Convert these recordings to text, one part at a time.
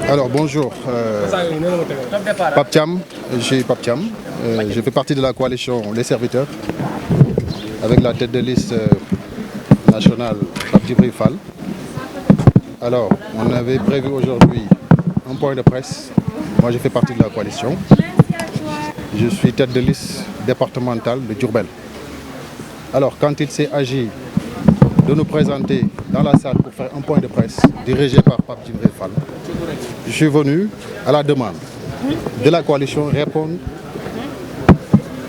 Alors bonjour, Pape Thiam, je fais partie de la coalition Les Serviteurs avec la tête de liste nationale Pape Djibril Fall. Alors on avait prévu aujourd'hui un point de presse, moi je fais partie de la coalition, je suis tête de liste départementale de Diourbel. Alors quand il s'est agi de nous présenter dans la salle pour faire un point de presse dirigé par Pape Djibril Fall, je suis venu à la demande de la coalition répondre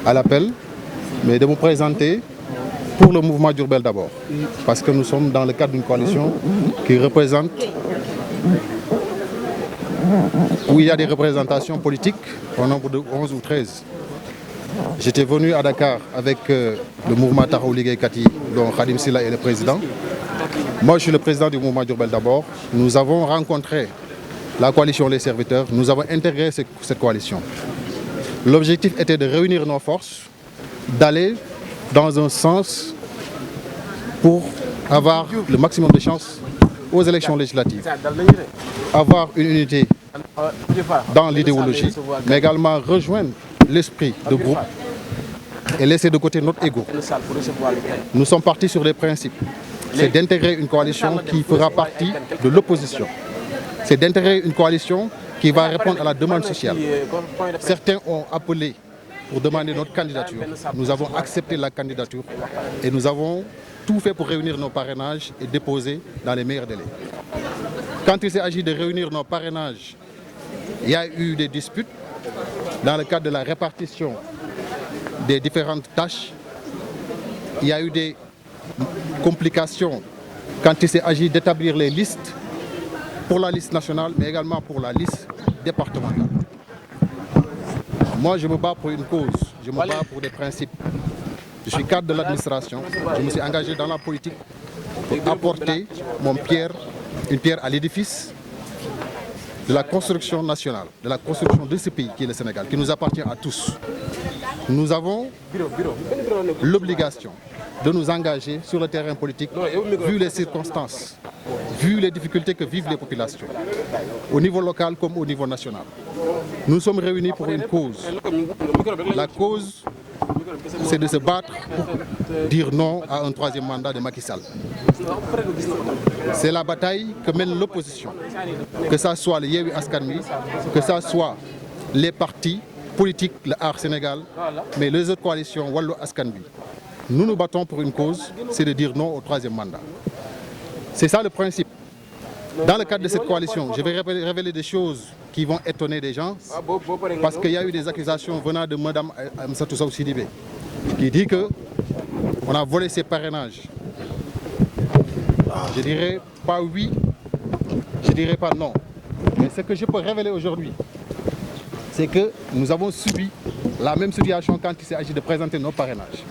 à l'appel, mais de vous présenter pour le mouvement Diourbel d'abord, parce que nous sommes dans le cadre d'une coalition qui représente, où il y a des représentations politiques au nombre de 11 ou 13. J'étais venu à Dakar avec le mouvement Taxawu Liggéeykat yi, dont Khadim Sylla est le président. Moi, je suis le président du mouvement Diourbel d'abord. Nous avons rencontré la coalition Les Serviteurs, nous avons intégré cette coalition. L'objectif était de réunir nos forces, d'aller dans un sens pour avoir le maximum de chances aux élections législatives, avoir une unité dans l'idéologie, mais également rejoindre l'esprit de groupe et laisser de côté notre ego. Nous sommes partis sur des principes. C'est d'intégrer une coalition qui fera partie de l'opposition. C'est d'intégrer une coalition qui va répondre à la demande sociale. Certains ont appelé pour demander notre candidature. Nous avons accepté la candidature et nous avons tout fait pour réunir nos parrainages et déposer dans les meilleurs délais. Quand il s'est agi de réunir nos parrainages, il y a eu des disputes dans le cadre de la répartition des différentes tâches. Il y a eu des complications quand il s'est agi d'établir les listes pour la liste nationale, mais également pour la liste départementale. Moi, je me bats pour une cause, je me bats pour des principes. Je suis cadre de l'administration, je me suis engagé dans la politique pour apporter une pierre à l'édifice de la construction nationale, de la construction de ce pays qui est le Sénégal, qui nous appartient à tous. Nous avons l'obligation de nous engager sur le terrain politique, vu les circonstances, vu les difficultés que vivent les populations, au niveau local comme au niveau national. Nous sommes réunis pour une cause. La cause, c'est de se battre pour dire non à un troisième mandat de Macky Sall. C'est la bataille que mène l'opposition, que ce soit le Yewwi Askan Wi, que ce soit les partis politiques, le Aar Sénégal, mais les autres coalitions, Wallu Askan Wi. Nous nous battons pour une cause, c'est de dire non au troisième mandat. C'est ça le principe. Dans le cadre de cette coalition, je vais révéler des choses qui vont étonner des gens, parce qu'il y a eu des accusations venant de Mme Amsatou Sow Sidibé, qui dit qu'on a volé ses parrainages. Je dirais pas oui, je dirais pas non. Mais ce que je peux révéler aujourd'hui, c'est que nous avons subi la même situation quand il s'est agi de présenter nos parrainages.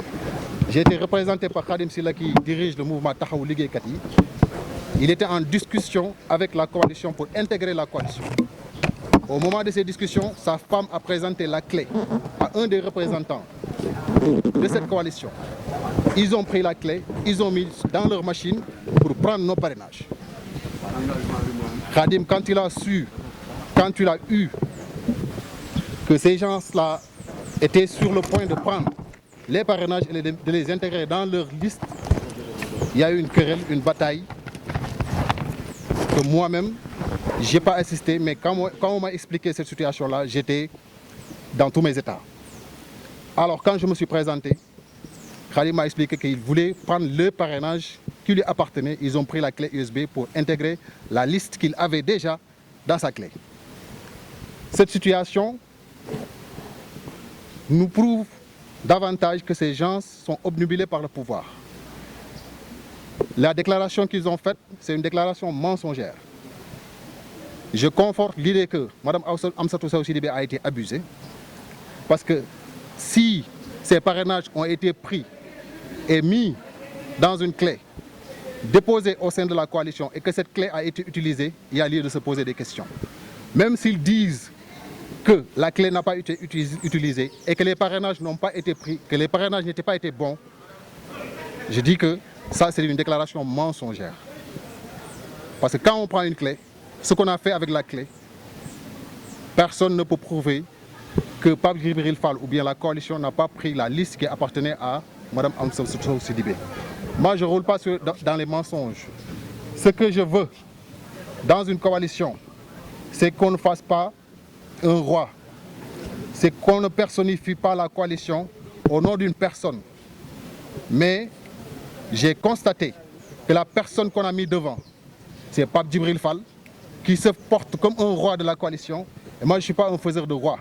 J'ai été représenté par Khadim Sylla qui dirige le mouvement Taxawu Liggéeykat yi. Il était en discussion avec la coalition pour intégrer la coalition. Au moment de ces discussions, sa femme a présenté la clé à un des représentants de cette coalition. Ils ont pris la clé, ils ont mis dans leur machine pour prendre nos parrainages. Khadim, quand il a eu que ces gens-là étaient sur le point de prendre les parrainages et de les intégrer dans leur liste, il y a eu une querelle, une bataille que moi-même, je n'ai pas assisté, mais quand on m'a expliqué cette situation-là, j'étais dans tous mes états. Alors quand je me suis présenté, Khadim m'a expliqué qu'il voulait prendre le parrainage qui lui appartenait. Ils ont pris la clé USB pour intégrer la liste qu'il avait déjà dans sa clé. Cette situation nous prouve davantage que ces gens sont obnubilés par le pouvoir. La déclaration qu'ils ont faite, c'est une déclaration mensongère. Je conforte l'idée que Mme Amsatou Sow Sidibé a été abusée, parce que si ces parrainages ont été pris et mis dans une clé, déposée au sein de la coalition, et que cette clé a été utilisée, il y a lieu de se poser des questions. Même s'ils disent que la clé n'a pas été utilisée et que les parrainages n'ont pas été pris, que les parrainages n'étaient pas été bons, je dis que ça c'est une déclaration mensongère. Parce que quand on prend une clé, ce qu'on a fait avec la clé, personne ne peut prouver que Pape Djibril Fall ou bien la coalition n'a pas pris la liste qui appartenait à Mme Amsatou Sidibé. Moi, je ne roule pas dans les mensonges. Ce que je veux dans une coalition, c'est qu'on ne fasse pas un roi. C'est qu'on ne personnifie pas la coalition au nom d'une personne. Mais j'ai constaté que la personne qu'on a mis devant, c'est Pape Djibril Fall, qui se porte comme un roi de la coalition. Et moi, je ne suis pas un faiseur de roi.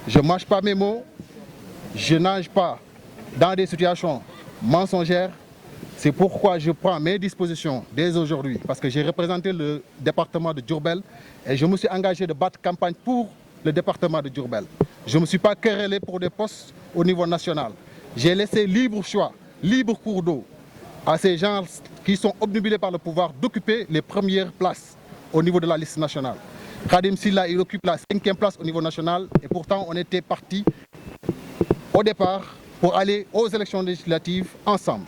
Je ne mâche pas mes mots, je nage pas dans des situations mensongères. C'est pourquoi je prends mes dispositions dès aujourd'hui, parce que j'ai représenté le département de Diourbel et je me suis engagé de battre campagne pour le département de Diourbel. Je ne me suis pas querellé pour des postes au niveau national. J'ai laissé libre choix, libre cours d'eau à ces gens qui sont obnubilés par le pouvoir d'occuper les premières places au niveau de la liste nationale. Khadim Sylla, il occupe la 5e place au niveau national et pourtant on était partis au départ pour aller aux élections législatives ensemble.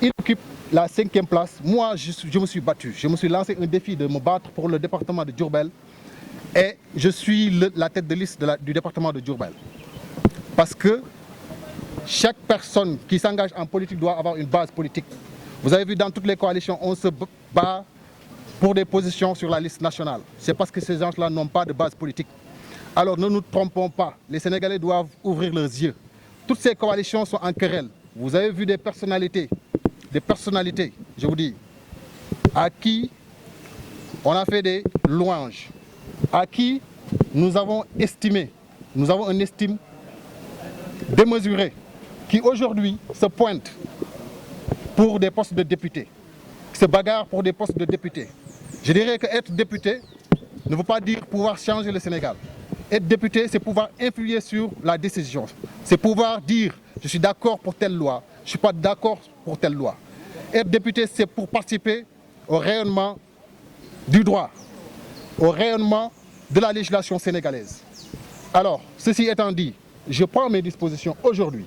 Il occupe la 5e place. Moi, je me suis battu. Je me suis lancé un défi de me battre pour le département de Diourbel et je suis la tête de liste du département de Diourbel. Parce que chaque personne qui s'engage en politique doit avoir une base politique. Vous avez vu dans toutes les coalitions, on se bat pour des positions sur la liste nationale. C'est parce que ces gens-là n'ont pas de base politique. Alors ne nous trompons pas, les Sénégalais doivent ouvrir leurs yeux. Toutes ces coalitions sont en querelle. Vous avez vu des personnalités, je vous dis, à qui on a fait des louanges, à qui nous avons estimé, nous avons une estime démesurée, qui aujourd'hui se pointent pour des postes de députés, qui se bagarrent pour des postes de députés. Je dirais qu'être député ne veut pas dire pouvoir changer le Sénégal. Être député, c'est pouvoir influer sur la décision. C'est pouvoir dire je suis d'accord pour telle loi, je ne suis pas d'accord pour telle loi. Être député, c'est pour participer au rayonnement du droit, au rayonnement de la législation sénégalaise. Alors, ceci étant dit, je prends mes dispositions aujourd'hui,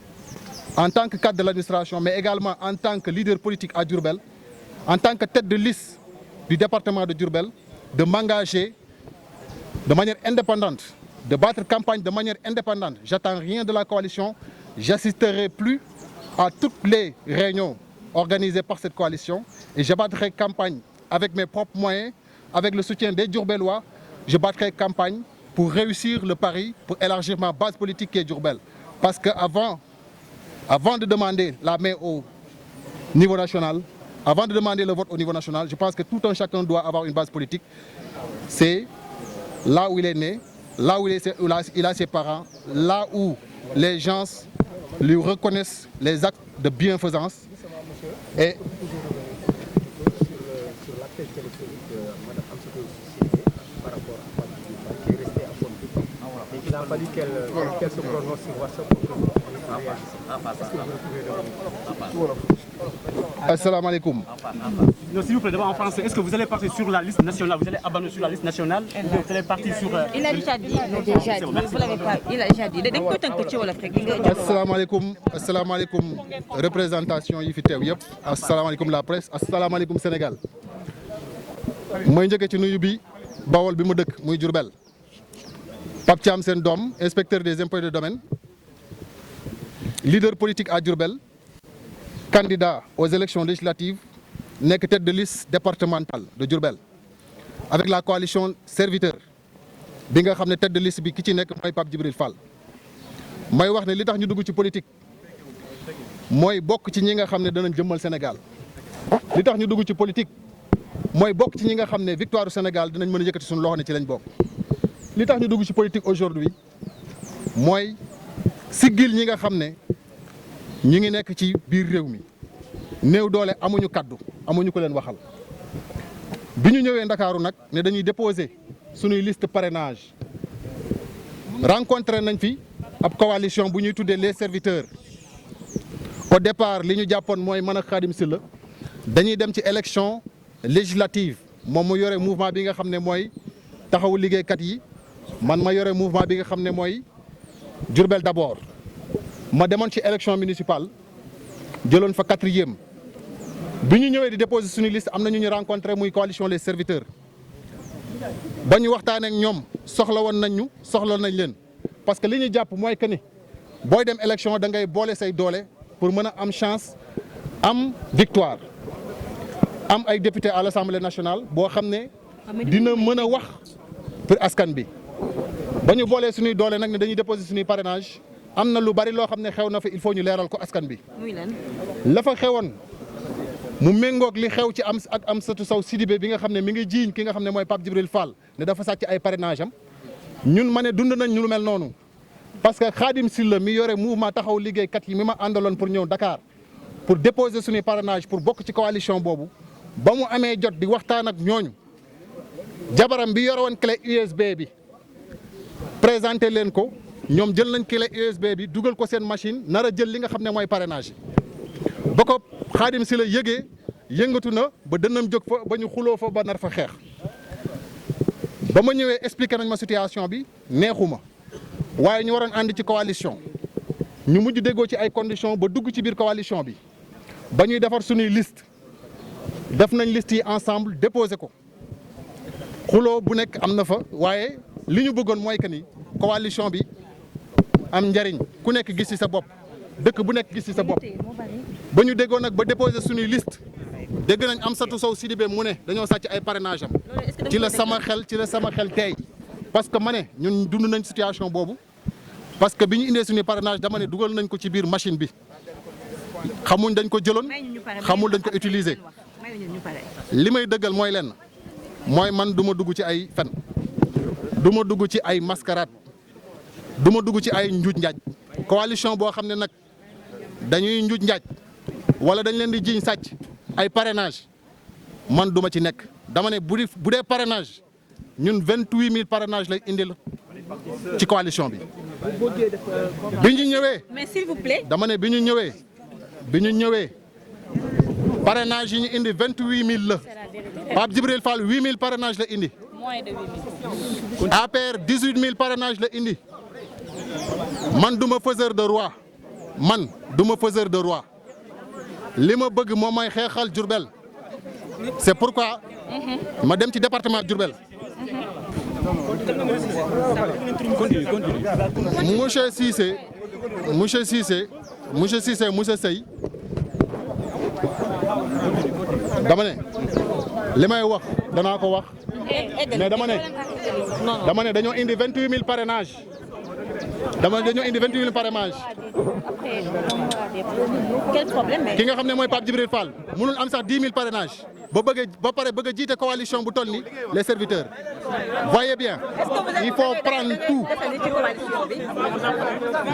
en tant que cadre de l'administration, mais également en tant que leader politique à Diourbel, en tant que tête de liste du département de Diourbel, de m'engager de manière indépendante, de battre campagne de manière indépendante. J'attends rien de la coalition, j'assisterai plus à toutes les réunions organisées par cette coalition et je battrai campagne avec mes propres moyens, avec le soutien des Diourbellois. Je battrai campagne pour réussir le pari, pour élargir ma base politique qui est Diourbel. Parce qu'avant de demander la main au niveau national, avant de demander le vote au niveau national, je pense que tout un chacun doit avoir une base politique. C'est là où il est né, là où il a ses parents, là où les gens lui reconnaissent les actes de bienfaisance. Et sur l'actuel téléphonique de Mme Amsatou Sidibé par rapport à Pape Djibril Fall qui est resté à son départ. Et il a fallu qu'elle se prononce sur WhatsApp pour que vous Assalamu alaikum. Non, s'il vous plaît, d'abord en français, est-ce que vous allez partir sur la liste nationale? Vous allez abandonner sur la liste nationale? Vous allez partir sur... Il a déjà dit, vous l'avez pas, il a déjà dit. Assalamu alaikum, assalamu alaikum, représentation yi fi teew yëpp, assalamu alaikum la presse, assalamu alaikum Sénégal. Mooy njëkkee ci nuyu bi Bawol bi mu dëkk muy Diourbel. Pape Thiam seen doom, inspecteur des impôts et des domaines, leader politique à Diourbel, candidat aux élections législatives, nekk tête de liste départementale de Diourbel avec la coalition serviteur bi nga xam ne tête de liste bi ki ci nekk mooy Pape Djibril Fall. may wax ne li tax ñu dugg ci politique mooy bokk ci ñi nga xam ne danañ jëmmal Sénégal. li tax ñu dugg ci politique mooy bokk ci ñi nga xam ne victoire du Sénégal dinañ mën a yëkkati suñu loxo ne ci lañ bokk. li tax ñu dugg ci politique aujourd'hui mooy siggil ñi nga xam ne ñu ngi nekk ci biir réew mi néew doole amuñu kaddu amuñu ko leen waxal. bi ñu ñëwee Ndakaaru nag ne dañuy déposer suñuy liste parrainage rencontré nañ fi ab coalition bu ñuy tuddee les serviteurs. Au départ li ñu jàppoon mooy man ak Khadim Sylla dañuy dem ci élection législative moom mu yore mouvement bi nga xam ne mooy taxawu liggéeykat yi man ma yore mouvement bi nga xam ne mooy Diourbel d'abord. ma demoon ci élection municipale jëloon fa 4e bi ñu ñëwee di déposer suñu liste am na ñu rencontré muy coalition les serviteurs ba ñu waxtaanee ak ñoom soxla woon nañ ñu soxla nañ leen parce que li ñu jàpp mooy que ni booy dem élection da ngay boole say doole pour mën a am chance am victoire am ay député à l'Assemblée nationale boo xam ne dina mën a wax pour askan bi ba ñu boolee suñuy doole nag ne dañuy déposer suñuy parrainage am na lu bari loo xam ne xew na fa il faut ñu leeral ko askan bi la fa xewoon mu méngoog li xew ci ak Amsatou Sow Sidibé bi nga xam ne mi ngi jiiñ ki nga xam ne mooy Pape Djibril Fall ne dafa sàcc ay parrainage am ñun ma ne dund nañ ñu lu mel noonu parce que Khadim Sylla mi yore mouvement taxaw liggéeykat yi mi ma àndaloon pour ñëw Dakar pour déposer suñuy parrainage pour bokk ci coalition boobu ba mu amee jot di waxtaan ak ñooñu jabaram bi yore woon clé USB bi présenté leen ko ñoom jël nañ clé USB bi dugal ko seen machine nar a jël li nga xam ne mooy parrainage yi ba ko Khadim Sylla yëgee yëngatu na ba dënnam jóg fa ba ñu xuloo fa ba nar fa xeex ba ma ñëwee expliqué nañ ma situation bi neexuma waaye ñu waroon ànd ci coalition ñu mujj déggoo ci ay conditions ba dugg ci biir coalition bi ba ñuy defar suñuy liste def nañ liste yi ensemble déposé ko xuloo bu nekk am na fa waaye li ñu bëggoon mooy que ni coalition bi am njariñ ku nekk gis ci sa bopp dëkk bu nekk gis ci sa bopp ba ñu déggoon nag ba déposé suñuy liste dégg nañ Amsatou Sow Sidibé mu ne dañoo sàcc ay parrainage am ci la sama xel tey parce que ma ne ñun dund nañ situation boobu parce que bi ñu indee suñuy parrainage dama ne dugal nañ ko ci biir machine bi xamuñ dañ ko jëloon xamul dañ ko utiliser li may dëggal mooy lenn mooy man du ma dugg ci ay fen du ma dugg ci ay mascarade du ma dugg ci ay njuuj njaaj coalition boo xam ne nag dañuy njuuj njaaj wala dañ leen di jiiñ sàcc ay parrainage man duma ci nekk dama ne bu dee parrainage ñun 28000 parrainage lay indil ci coalition bi. bi ñu ñëwee. mais s'il vous plaît. dama ne bi ñu ñëwee parrainage yi ñu indi 28000 la Pape Djibril Fall 8000 parrainage la indi. moins de 8000. APR 18000 parrainage la indi man duma faiseur de roi man duma faiseur de roi li ma bëgg moom mooy xeexal Diourbel c'est pourquoi ma dem ci département Diourbel. Monsieur Cissé monsieur Sey dama ne li may wax danaa ko wax mais dama ne dañoo indi 28000 parrainage dañoo indi 28000 parrainage. Quel problème. ki nga xam ne mooy Pape Djibril Fall mënul am sax 10 000 parrainage ba pare bëgg a jiite coalition bu toll ni les serviteurs. Voyez bien, il faut prendre tout.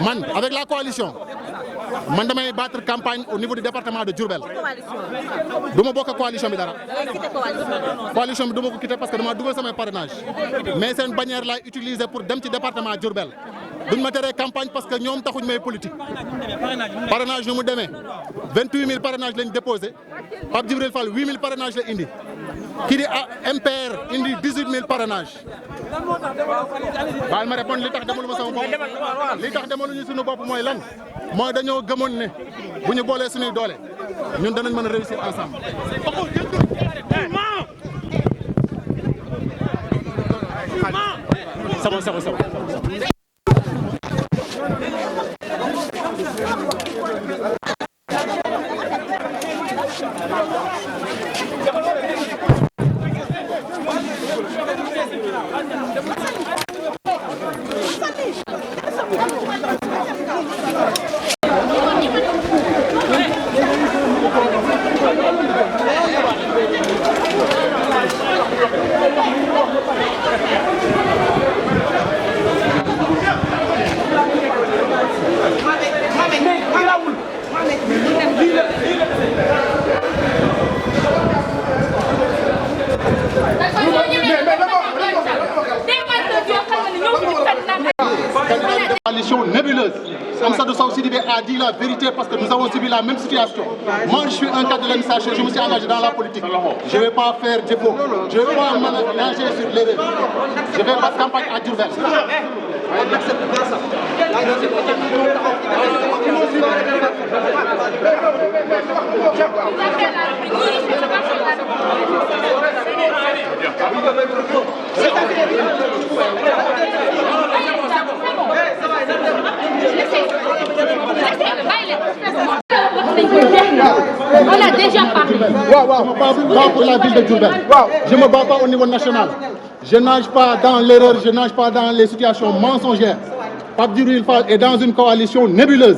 Man, avec la coalition, man damay battre campagne au niveau du département de Diourbel. Du ma bokk coalition bi dara. Coalition bi du ma ko quitter parce que dama dugal samay parrainage. Mais seen bannière laay utiliser pour dem ci département Diourbel. duñ ma teree campagne parce que ñoom taxuñ may politique. Parrainage nu mu demee 28000 parrainage lañ déposé Pape Djibril Fall 8000 parrainage la indi. Kii di MPR indi 18000 parrainage. baal ma répondre li tax demalu ma sama bopp li tax demaluñu suñu bopp mooy lan mooy dañoo gëmoon ne bu ñu boolee suñuy doole ñun danañ mën a réussir ensemble. sama. Coalition nébuleuse. Amsatou Sow Sidibé a dit la vérité parce que nous avons subi la même situation. Moi, je suis un cadre de l'administration, je me suis engagé dans la politique. Je ne vais pas faire défaut. Je ne vais pas nager sur l'erreur. Je vais faire campagne à Diourbel. On a déjà parlé. Pas pour la ville de Diourbel. Je ne me bats pas au niveau national. Je nage pas dans l'erreur, je nage pas dans les situations mensongères. Pape Djibril Fall est dans une coalition nébuleuse.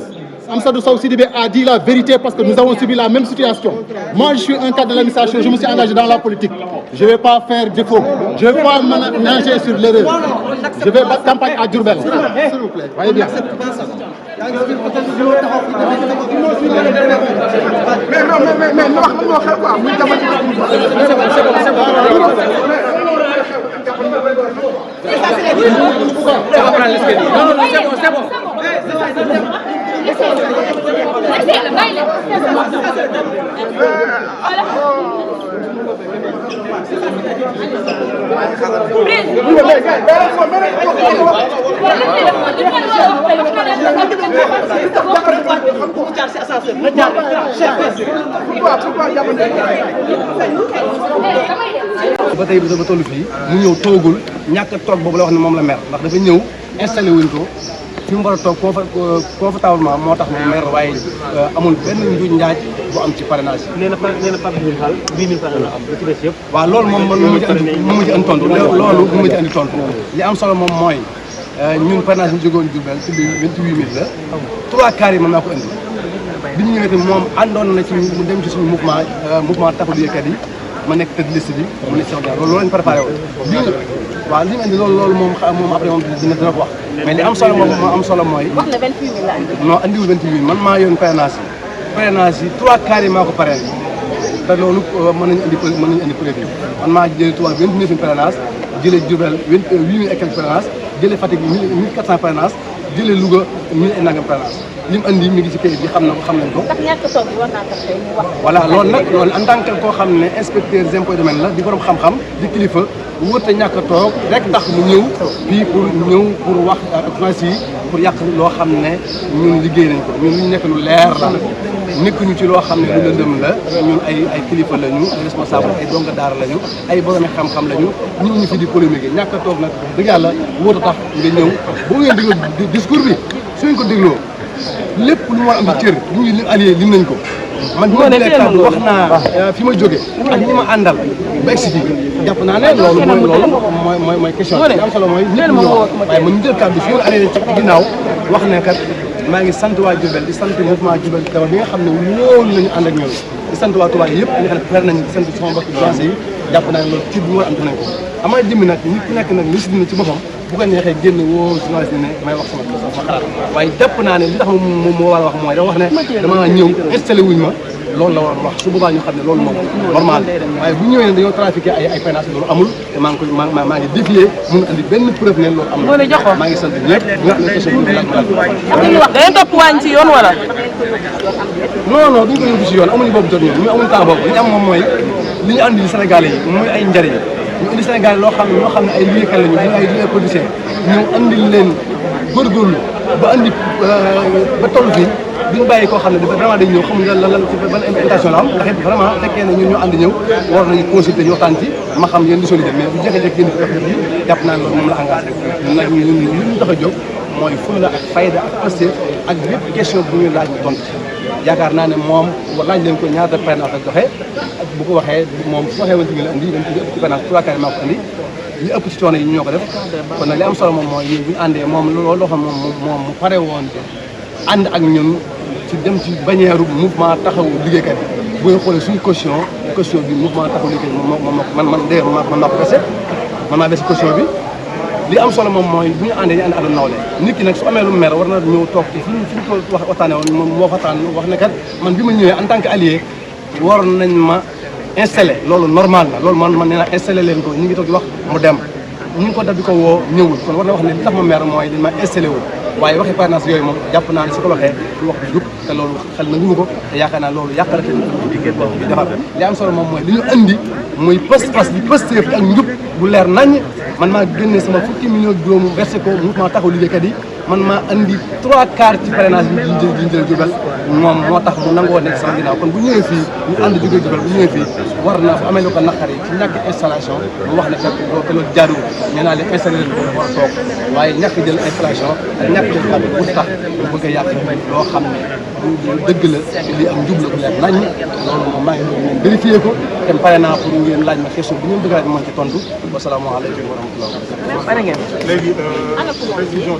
Amsadou Sow Sidibé a dit la vérité parce que nous avons subi la même situation. Moi, je suis un cadre de l'administration, je me suis engagé dans la politique. Je ne vais pas faire défaut. Je ne vais pas nager sur l'erreur. Je vais battre campagne à Diourbel. S'il vous plaît, voyez bien. ba tey dafa toll fii mu ñëw toogul ñàkk a toog boobu la wax ne moom la mer ndax dafa ñëw installé wuñ ko fi mu war a toog confortablement moo tax mu mer waaye amul benn njuuj njaaj bu am ci parrainage yi. nee na Pape Djibril Fall 8000 parrainage la am lu ci des yëpp. waaw loolu moom man mu ma ci andi tontu loolu mu ma ci andi tontu li am solo moom mooy ñun parrainage yi ñu jógoon Diourbel ci 28000 la 3/4 yi mën naa ko indi bi ñu ñëwee tamit moom àndoon na ci mu dem ci suñu mouvement Takku Liggéeykat yi ma nekk tête liste bi mu nekk Cheikh Diar loolu lañ préparé woon waaw li ñu indi loolu moom après moom dina ko wax mais li am solo moom moo am solo mooy wax na 28000 la andi. non andiwul 28000 man maa yoon parrainage yi 3/4 yi maa ko parrainé te loolu mën nañu indi preuve yi man maa jëlee 29000 parrainage jëlee Diourbel 8000 et quelques parrainage jëlee Fatick 1400 parrainage jëlee Louga 1000 et nangam parrainage li mu andi mi ngi ci kayit bi xam nañ ko. ndax ñàkk toog bi war naa tax tey ñu wax. voilà loolu nag loolu en tant que koo xam ne inspecteur des impôts et domaines la di borom xam-xam di kilifa wóor te ñàkk a toog rek tax mu ñëw fii pour wax ak yi pour yàq loo xam ne ñun liggéey nañ ko ñun lu ñu nekk lu leer la nekkuñu ci loo xam ne lu lëndëm la ñun ay kilifa lañu ay responsable ay donga daara lañu ay boromi xam-xam lañu ñëw ñu fi di polémique ñàkk a toog nag dëgg yàlla wóor a tax nga ñëw boo ngeen déglu discours bi suñ ko dégloo lépp lu mu war a am ci cër ñu ngi allié lim nañ ko man bi ma jëlee kàddu wax naa fi ma jóge ak ñi ma àndal ba egsi fii jàpp naa ne loolu mooy question bi am solo mooy ñëpp ñu wax waaye man ñu jël kàddu fi ma allié ci ginnaaw wax ne kat maa ngi sant waa Diourbel di sant mouvement Diourbel dama bi nga xam ne wóolu nañu ànd ak ñoom di sant waa Touba yëpp ñi nga xam ne per nañu di sant sama mbokk français yi jàpp naa ne loolu ci bu war a am nañ ko amaa jëmmi nag nit ku nekk nag li si dina ci boppam bu ko neexee génn woo journaliste ne may wax sama xalaat waaye jàpp naa ne li tax moom moo war a wax mooy dafa wax ne dama ñëw installé wuñ ma loolu la war a wax su boobaa ñu xam ne loolu moom normal waaye bu ñëwee ne dañoo trafiqué ay parrainage loolu amul te maa ngi défier mun andi benn preuve ne loolu amul maa ngi sant ñëpp nga xam ne question bi wax da ngeen topp waañ ci yoon wala non duñ ko yóbbu si yoon amuñu boobu jot ñun ñu amuñu temps boobu li ñu am moom mooy li ñu andi Sénégalais yi mooy ay njëriñ ñu indi Sénégal loo xam ne ay liggéeykat lañu ay liggéey producteurs ñu andi leen góorgóorlu ba andi ba toll fii duñ bàyyi koo xam ne vraiment dañ ñëw xamuñ lan ban intention la am ndax it vraiment fekkee ne ñun ñoo ànd ñëw war nañu consulter ñu waxtaan ci ma xam yéen di solidaire mais bu jékki-jékki yéen di jàpp naa ne loolu moom la engagé nag ñun li ñu tax a jóg mooy fulla ak fayda ak posté ak bépp question bu ñu laaj ñu tontu yaakaar naa ne moom laaj leen ko ñaata parrainage ak joxe bu ko waxee moom su waxee wante bi la andi dañ ci ëpp ci parrainage 3/4 maa ko andi li ëpp ci coono yi ñoo ko def kon nag li am solo moom mooy yéen bu ñu àndee moom loolu loo xam moom mu pare woon ànd ak ñun ci dem ci bannière mouvement taxawu liggéeykat yi bu ñu xoolee suñu caution bi mouvement taxawu liggéeykat man maa ko bese man maa bese caution bi li am solo moom mooy bu ñu àndee ñu ànd ak nawle nit ki nag su amee lu mer war na ñëw toog ci fi ñu ko waxtaanee woon moom moo waxtaan wax ne kat man bi ma ñëwee en tant que allié waroon nañ ma installé loolu normal la loolu man nee naa installé leen ko ñu ngi toog di wax mu dem ñu ngi ko daf di ko woo ñëwul kon war na wax ne li tax ma mer mooy dañ ma installé wu waaye waxi parrainage yooyu moom jàpp naa ne su ko waxee lu wax bi jub te loolu xel na ngu ko te yaakaar naa loolu yàqalate bi defar li am solo moom mooy li ñu andi muy pas-pas bi Pastef ak njub bu leer nañ man maa génne sama 10 millions juróom versé ko mouvement taxawu liggéeykat yi man maa andi 3/4 ci parrainage bi ñu jël Diourbel moom moo tax mu nangoo nekk sama ginnaaw kon bu ñëwee fii ñu ànd jógee Diourbel bu ñëwee fii war na fu amee lu ko naqari ci ñàkk installation mu wax ne kat loolu jaadu nee naa leen installé leen ko war a toog waaye ñàkk jël installation ak ñàkk jël kàddu bu tax mu bëgg a yàq loo xam ne dëgg la lii am njub la bu leer nañ loolu moom maa ngi bëgg ngeen vérifié ko te pare naa pour ngeen laaj ma question bu ngeen bëgg laaj ma mën ci tontu wasalaamaaleykum wa rahmatulah. pare ngeen. léegi précision